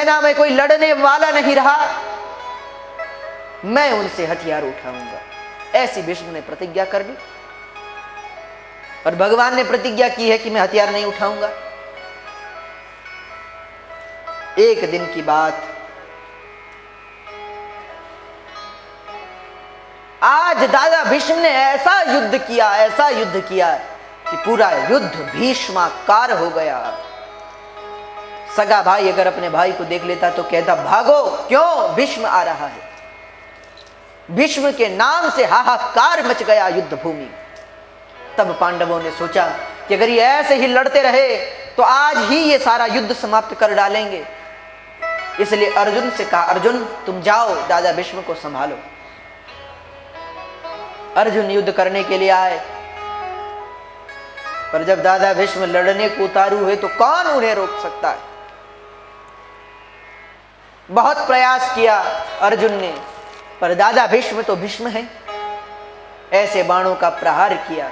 सेना में कोई लड़ने वाला नहीं रहा, मैं उनसे हथियार उठाऊंगा। ऐसी भीष्म ने प्रतिज्ञा कर ली। और भगवान ने प्रतिज्ञा की है कि मैं हथियार नहीं उठाऊंगा। एक दिन की बात, आज दादा भीष्म ने ऐसा युद्ध किया कि पूरा युद्ध भीष्माकार हो गया। सगा भाई अगर अपने भाई को देख लेता तो कहता, भागो, क्यों, भीष्म आ रहा है। भीष्म के नाम से हाहाकार मच गया युद्ध भूमि। तब पांडवों ने सोचा कि अगर ये ऐसे ही लड़ते रहे तो आज ही ये सारा युद्ध समाप्त कर डालेंगे। इसलिए अर्जुन से कहा, अर्जुन तुम जाओ, दादा भीष्म को संभालो। अर्जुन युद्ध करने के लिए आए, पर जब दादा भीष्म लड़ने को उतारू हुए तो कौन उन्हें रोक सकता है। बहुत प्रयास किया अर्जुन ने, पर दादा भीष्म तो भीष्म है। ऐसे बाणों का प्रहार किया,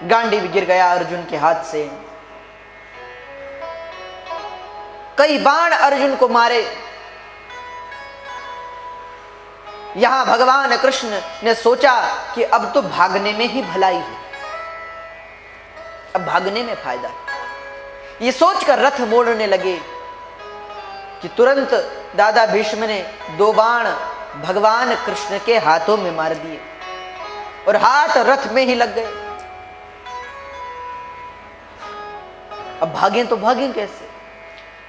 गांडीव गिर गया अर्जुन के हाथ से। कई बाण अर्जुन को मारे। यहां भगवान कृष्ण ने सोचा कि अब तो भागने में ही भलाई है, अब भागने में फायदा है। ये सोचकर रथ मोड़ने लगे कि तुरंत दादा भीष्म ने 2 बाण भगवान कृष्ण के हाथों में मार दिए और हाथ रथ में ही लग गए। अब भागें तो भागें कैसे?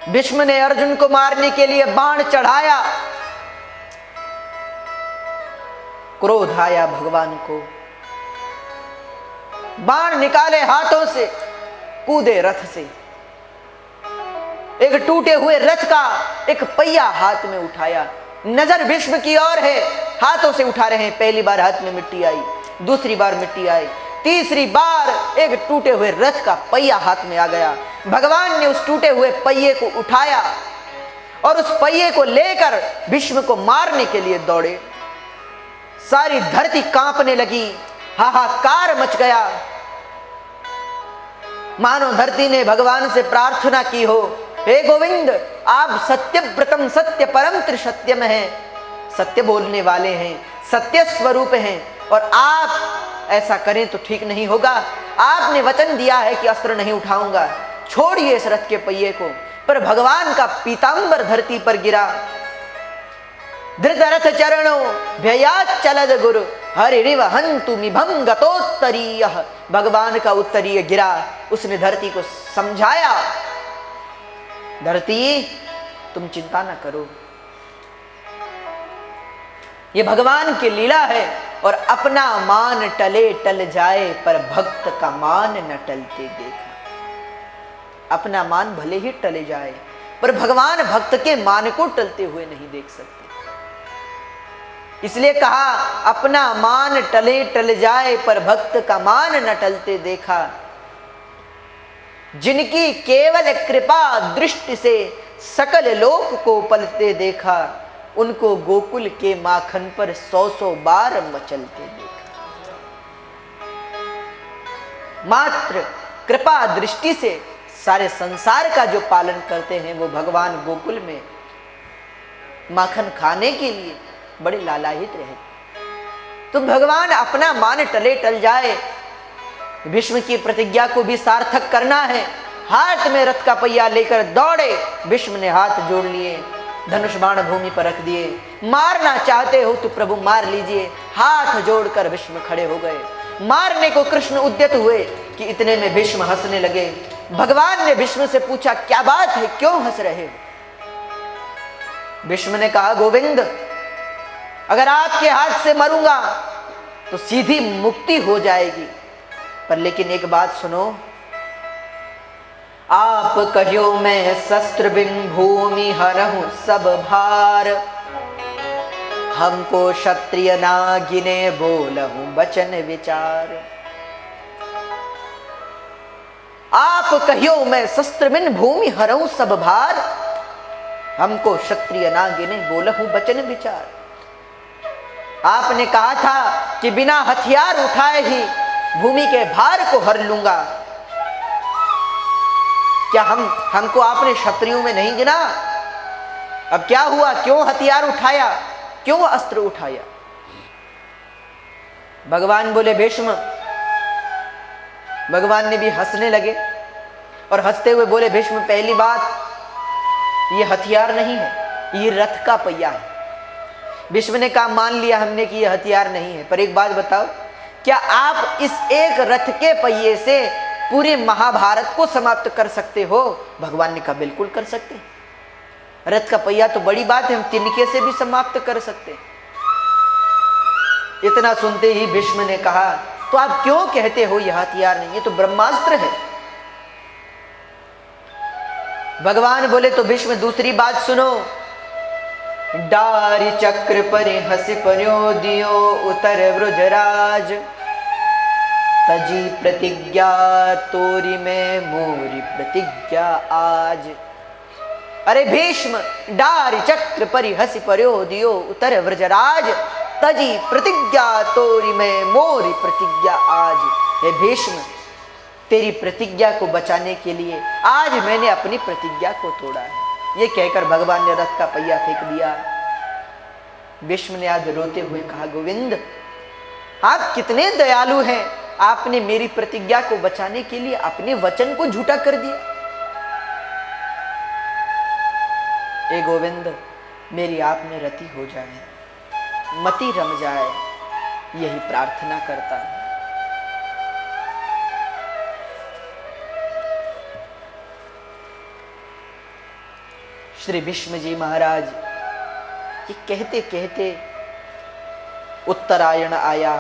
भीष्म ने अर्जुन को मारने के लिए बाण चढ़ाया, क्रोध आया भगवान को, बाण निकाले हाथों से, कूदे रथ से। एक टूटे हुए रथ का एक पहिया हाथ में उठाया, नजर भीष्म की ओर है, हाथों से उठा रहे हैं। पहली बार हाथ में मिट्टी आई, दूसरी बार मिट्टी आई, तीसरी बार एक टूटे हुए रथ का पहिया हाथ में आ गया। भगवान ने उस टूटे हुए पहिए को उठाया और उस पहिए को लेकर भीष्म को मारने के लिए दौड़े। सारी धरती कांपने लगी, हाहाकार मच गया, मानो धरती ने भगवान से प्रार्थना की हो, हे गोविंद, आप सत्यव्रतम सत्य परम त्रिसत्यम हैं, सत्य बोलने वाले हैं, सत्य स्वरूप हैं, और आप ऐसा करें तो ठीक नहीं होगा। आपने वचन दिया है कि अस्त्र नहीं उठाऊंगा, छोड़िए इस रथ के पहिए को। पर भगवान का पीतांबर धरती पर गिरा। धृतरथ चरणों भयात चलद गुरु हरिरिव हंतु मिभं गतोत्तरीय। भगवान का उत्तरीय गिरा, उसने धरती को समझाया, धरती तुम चिंता न करो, ये भगवान की लीला है। और अपना मान टले टल जाए पर भक्त का मान न टलते देखा। अपना मान भले ही टले जाए पर भगवान भक्त के मान को टलते हुए नहीं देख सकते। इसलिए कहा, अपना मान टले टल जाए पर भक्त का मान न टलते देखा। जिनकी केवल कृपा दृष्टि से सकल लोक को पलते देखा, उनको गोकुल के माखन पर 100 बार मचलते देखा। मात्र कृपा दृष्टि से सारे संसार का जो पालन करते हैं वो भगवान गोकुल में माखन खाने के लिए बड़े लालायित रहे। तो भगवान अपना मान टले टल जाए, भीष्म की प्रतिज्ञा को भी सार्थक करना है। हाथ में रथ का पहिया लेकर दौड़े। भीष्म ने हाथ जोड़ लिए, धनुष बाण भूमि पर रख दिए। मारना चाहते हो तो प्रभु मार लीजिए। हाथ जोड़कर भीष्म खड़े हो गए। मारने को कृष्ण उद्यत हुए कि इतने में भीष्म हंसने लगे। भगवान ने भीष्म से पूछा, क्या बात है, क्यों हंस रहे हो? भीष्म ने कहा, गोविंद, अगर आपके हाथ से मरूंगा तो सीधी मुक्ति हो जाएगी, पर लेकिन एक बात सुनो, आप कहियो मैं शस्त्र बिन भूमि हरहूं सब भार, हमको क्षत्रिय ना गिने बोलहूं वचन विचार। आप कहियो मैं शस्त्र बिन भूमि हरहूं सब भार, हमको क्षत्रिय ना गिने बोलहूं वचन विचार। आपने कहा था कि बिना हथियार उठाए ही भूमि के भार को हर लूंगा। क्या हमको आपने क्षत्रियों में नहीं गिना? अब क्या हुआ, क्यों हथियार उठाया, क्यों अस्त्र उठाया? भगवान बोले भीष्म, भगवान ने भी हंसने लगे और हंसते हुए बोले भीष्म, पहली बात ये हथियार नहीं है, ये रथ का पहिया है। भीष्म ने कहा मान लिया हमने कि ये हथियार नहीं है, पर एक बात बताओ, क्या आप इस एक रथ के पहिए से पूरे महाभारत को समाप्त कर सकते हो? भगवान ने कहा बिल्कुल कर सकते हैं। रथ का पहिया तो बड़ी बात है, हम तिनके से भी समाप्त कर सकते हैं। इतना सुनते ही भीष्म ने कहा तो आप क्यों कहते हो यह हथियार नहीं, ये तो ब्रह्मास्त्र है। भगवान बोले तो भीष्म दूसरी बात सुनो, डारि चक्र परि हसि पर्यो दियो उतर व्रजराज, तजी प्रतिज्ञा तोरी में मोरी प्रतिज्ञा आज। अरे भीष्म, डारि चक्र परि हसि पर्यो दियो उतर व्रजराज, तजी प्रतिज्ञा तोरी में मोरी प्रतिज्ञा आज। हे भीष्म, तेरी प्रतिज्ञा को बचाने के लिए आज मैंने अपनी प्रतिज्ञा को तोड़ा है। ये कहकर भगवान ने रथ का पहिया फेंक दिया। भीष्म ने आज रोते हुए कहा गोविंद, आप कितने दयालु हैं, आपने मेरी प्रतिज्ञा को बचाने के लिए अपने वचन को झूठा कर दिया। ए गोविंद, मेरी आप में रति हो जाए, मति रम जाए, यही प्रार्थना करता हूं। श्री भीष्म जी महाराज ये कहते कहते उत्तरायण आया।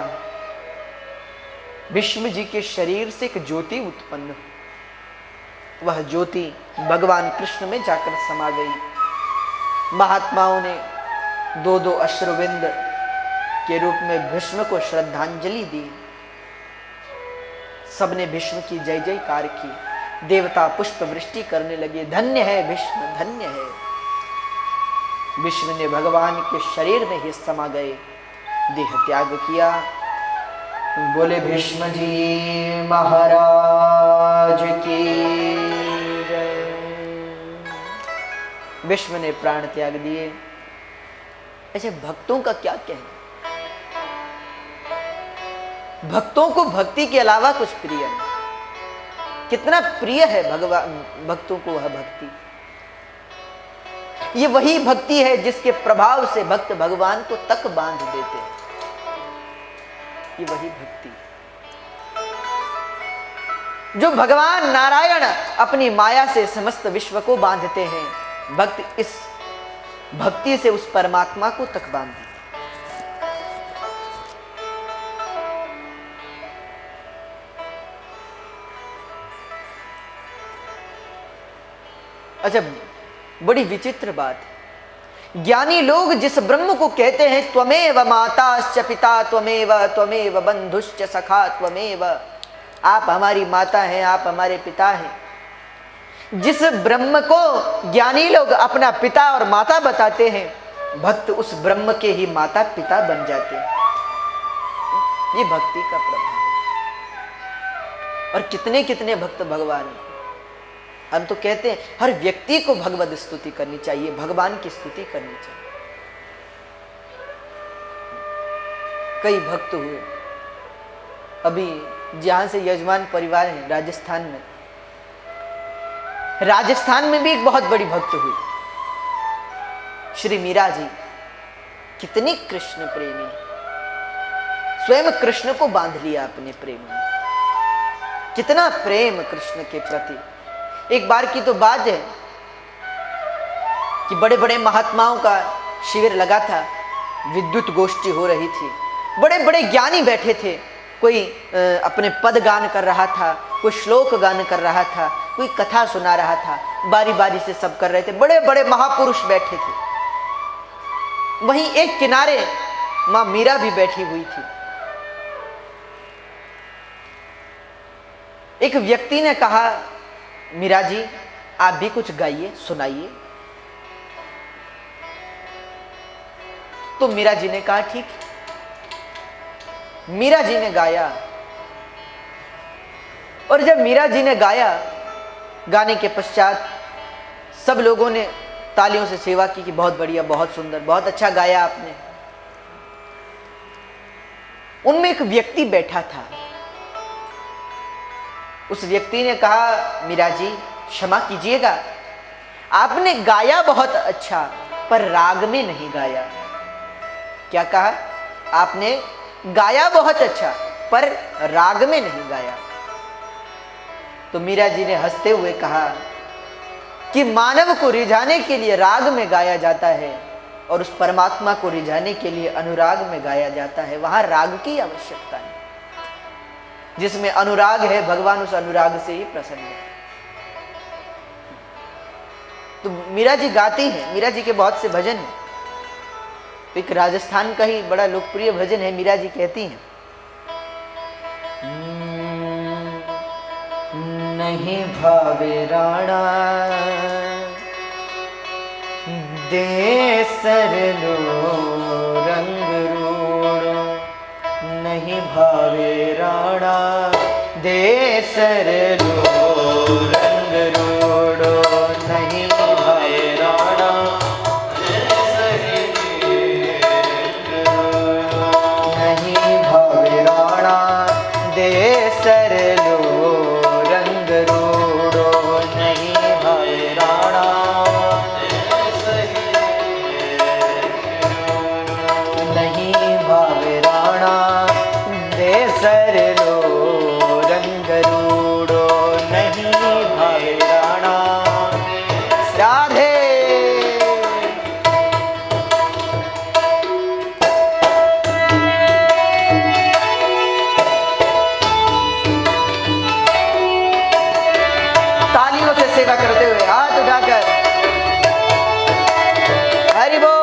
भीष्म जी के शरीर से एक ज्योति उत्पन्न हुई। वह ज्योति भगवान कृष्ण में जाकर समा गई। महात्माओं ने दो दो अश्रुविंद के रूप में भीष्म को श्रद्धांजलि दी। सबने भीष्म की जय जयकार की। देवता पुष्प वृष्टि करने लगे, धन्य है भीष्म, धन्य है। भीष्म ने भगवान के शरीर में ही समा गए, देह त्याग किया। बोले भीष्म जी महाराज की जय। भीष्म ने प्राण त्याग दिए। ऐसे भक्तों का क्या कहना, भक्तों को भक्ति के अलावा कुछ प्रिय नहीं। कितना प्रिय है भगवान भक्तों को वह भक्ति। ये वही भक्ति है जिसके प्रभाव से भक्त भगवान को तक बांध देते हैं। ये वही भक्ति जो भगवान नारायण अपनी माया से समस्त विश्व को बांधते हैं। भक्त इस भक्ति से उस परमात्मा को तक बांधते हैं। अच्छा, बड़ी विचित्र बात है। ज्ञानी लोग जिस ब्रह्म को कहते हैं त्वमेव माताश्च पिता त्वमेव त्वमेव बंधुश्च सखा त्वमेव, आप हमारी माता हैं, आप हमारे पिता हैं। जिस ब्रह्म को ज्ञानी लोग अपना पिता और माता बताते हैं, भक्त उस ब्रह्म के ही माता पिता बन जाते हैं। ये भक्ति का प्रभाव है। और कितने कितने भक्त भगवान को, हम तो कहते हैं हर व्यक्ति को भगवद स्तुति करनी चाहिए, भगवान की स्तुति करनी चाहिए। कई भक्त हुए, अभी जहां से यजमान परिवार है राजस्थान में, राजस्थान में भी एक बहुत बड़ी भक्त हुई, श्री मीरा जी। कितनी कृष्ण प्रेमी, स्वयं कृष्ण को बांध लिया अपने प्रेम में। कितना प्रेम कृष्ण के प्रति। एक बार की तो बात है कि बड़े बड़े महात्माओं का शिविर लगा था, विद्युत गोष्ठी हो रही थी, बड़े बड़े ज्ञानी बैठे थे। कोई अपने पद गान कर रहा था, कोई श्लोक गान कर रहा था, कोई कथा सुना रहा था, बारी बारी से सब कर रहे थे। बड़े बड़े महापुरुष बैठे थे। वहीं एक किनारे मां मीरा भी बैठी हुई थी। एक व्यक्ति ने कहा, मीरा जी आप भी कुछ गाइए, सुनाइए। तो मीरा जी ने कहा ठीक। मीरा जी ने गाया, और जब मीरा जी ने गाया, गाने के पश्चात सब लोगों ने तालियों से सेवा की कि बहुत बढ़िया, बहुत सुंदर, बहुत अच्छा गाया आपने। उनमें एक व्यक्ति बैठा था। उस व्यक्ति ने कहा, मीरा जी क्षमा कीजिएगा, आपने गाया बहुत अच्छा पर राग में नहीं गाया। क्या कहा? आपने गाया बहुत अच्छा पर राग में नहीं गाया। तो मीरा जी ने हंसते हुए कहा कि मानव को रिझाने के लिए राग में गाया जाता है और उस परमात्मा को रिझाने के लिए अनुराग में गाया जाता है। वहां राग की आवश्यकता है। जिसमें अनुराग है, भगवान उस अनुराग से ही प्रसन्न है। तो मीरा जी गाती हैं, मीरा जी के बहुत से भजन हैं। तो एक राजस्थान का ही बड़ा लोकप्रिय भजन है। मीरा जी कहती हैं, नहीं भावे राणा दे सरलो रंग रूड़ो, नहीं भावे राणा दे सरलो रंग रूड़ो, नहीं भावे राणा दे सरलो, नहीं भावे राणा दे सरलो रंग रूड़ो, नहीं भावे राणा दे सरलो, नहीं भावे राणा दे सरलो रंग रूड़ो, नहीं भावे राणा। राधे। तालियों से सेवा करते हुए हाथ उठाकर हरि बोल।